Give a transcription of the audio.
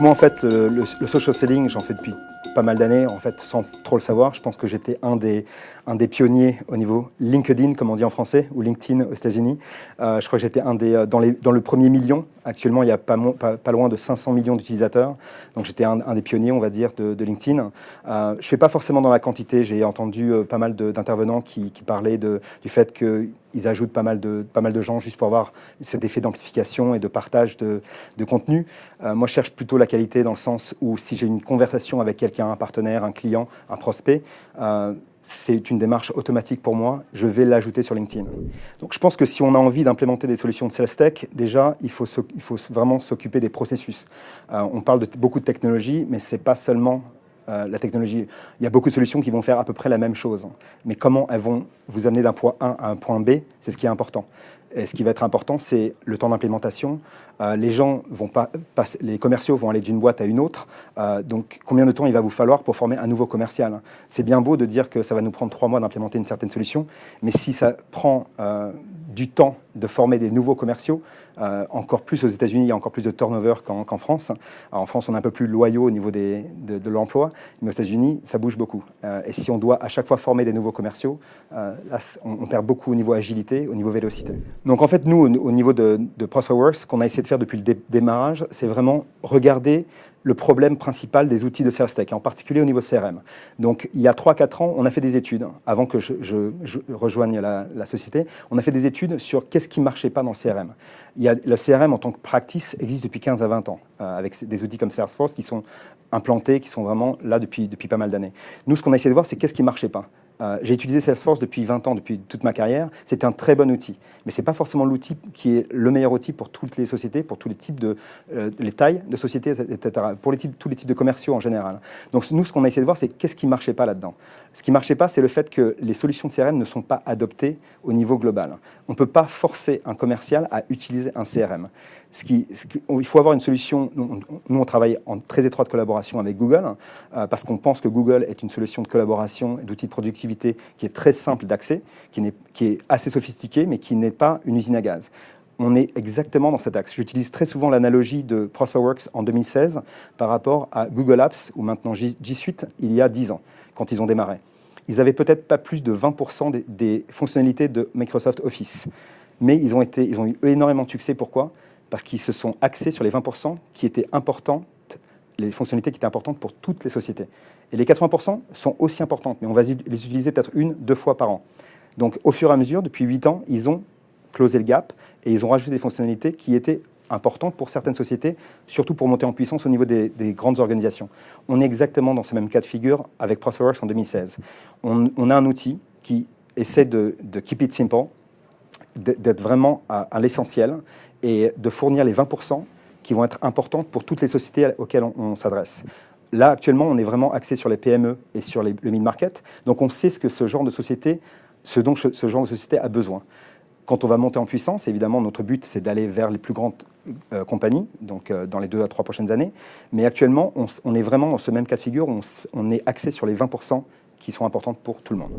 moi, en fait, le social selling, j'en fais depuis pas mal d'années, en fait, sans trop le savoir. Je pense que j'étais un des pionniers au niveau LinkedIn, comme on dit en français, ou LinkedIn aux États-Unis. Je crois que j'étais dans le premier million. Actuellement, il y a pas loin de 500 millions d'utilisateurs. Donc, j'étais un des pionniers, on va dire, de LinkedIn. Je ne fais pas forcément dans la quantité. J'ai entendu pas mal d'intervenants qui parlaient du fait qu'ils ajoutent pas mal de gens juste pour avoir cet effet d'amplification et de partage de contenu. Moi, je cherche plutôt la qualité dans le sens où si j'ai une conversation avec quelqu'un, un partenaire, un client, un prospect, c'est une démarche automatique pour moi, je vais l'ajouter sur LinkedIn. Donc je pense que si on a envie d'implémenter des solutions de sales tech, déjà, il faut vraiment s'occuper des processus. On parle de beaucoup de technologie, mais ce n'est pas seulement la technologie. Il y a beaucoup de solutions qui vont faire à peu près la même chose. Mais comment elles vont vous amener d'un point A à un point B, c'est ce qui est important. Et ce qui va être important, c'est le temps d'implémentation. Les commerciaux vont aller d'une boîte à une autre. Donc, combien de temps il va vous falloir pour former un nouveau commercial? C'est bien beau de dire que ça va nous prendre 3 mois d'implémenter une certaine solution, mais si ça prend du temps de former des nouveaux commerciaux, encore plus aux États-Unis, il y a encore plus de turnover qu'en France. Alors, en France, on est un peu plus loyaux au niveau de l'emploi, mais aux États-Unis, ça bouge beaucoup. Et si on doit à chaque fois former des nouveaux commerciaux, là, on perd beaucoup au niveau agilité, au niveau vélocité. Donc en fait, nous, au niveau de ProsperWorks, ce qu'on a essayé de faire depuis le démarrage, c'est vraiment regarder le problème principal des outils de sales tech, en particulier au niveau CRM. Donc, il y a 3-4 ans, on a fait des études, avant que je rejoigne la société, on a fait des études sur qu'est-ce qui ne marchait pas dans le CRM. Le CRM en tant que practice existe depuis 15 à 20 ans, avec des outils comme Salesforce qui sont implantés, qui sont vraiment là depuis pas mal d'années. Nous, ce qu'on a essayé de voir, c'est qu'est-ce qui ne marchait pas. J'ai utilisé Salesforce depuis 20 ans, depuis toute ma carrière. C'est un très bon outil. Mais ce n'est pas forcément l'outil qui est le meilleur outil pour toutes les sociétés, pour tous les types les tailles de sociétés, etc. Pour tous les types de commerciaux en général. Donc nous, ce qu'on a essayé de voir, c'est qu'est-ce qui ne marchait pas là-dedans. Ce qui ne marchait pas, c'est le fait que les solutions de CRM ne sont pas adoptées au niveau global. On ne peut pas forcer un commercial à utiliser un CRM. Il faut avoir une solution. Nous, on travaille en très étroite collaboration avec Google, parce qu'on pense que Google est une solution de collaboration et d'outils de productivité qui est très simple d'accès, qui est assez sophistiquée, mais qui n'est pas une usine à gaz. On est exactement dans cet axe. J'utilise très souvent l'analogie de ProsperWorks en 2016 par rapport à Google Apps, ou maintenant G Suite, il y a 10 ans, quand ils ont démarré. Ils n'avaient peut-être pas plus de 20% des fonctionnalités de Microsoft Office, mais ils ont eu énormément de succès. Pourquoi ? Parce qu'ils se sont axés sur les 20% qui étaient importantes, les fonctionnalités qui étaient importantes pour toutes les sociétés. Et les 80% sont aussi importantes, mais on va les utiliser peut-être 1-2 fois par an. Donc au fur et à mesure, depuis 8 ans, ils ont closé le gap et ils ont rajouté des fonctionnalités qui étaient importantes pour certaines sociétés, surtout pour monter en puissance au niveau des grandes organisations. On est exactement dans ce même cas de figure avec ProsperWorks en 2016. On a un outil qui essaie de keep it simple, d'être vraiment à l'essentiel et de fournir les 20% qui vont être importantes pour toutes les sociétés auxquelles on s'adresse. Là, actuellement, on est vraiment axé sur les PME et sur le mid-market. Donc, on sait ce dont ce genre de société a besoin. Quand on va monter en puissance, évidemment, notre but, c'est d'aller vers les plus grandes compagnies, donc dans les 2 à 3 prochaines années. Mais actuellement, on est vraiment dans ce même cas de figure, on est axé sur les 20% qui sont importantes pour tout le monde.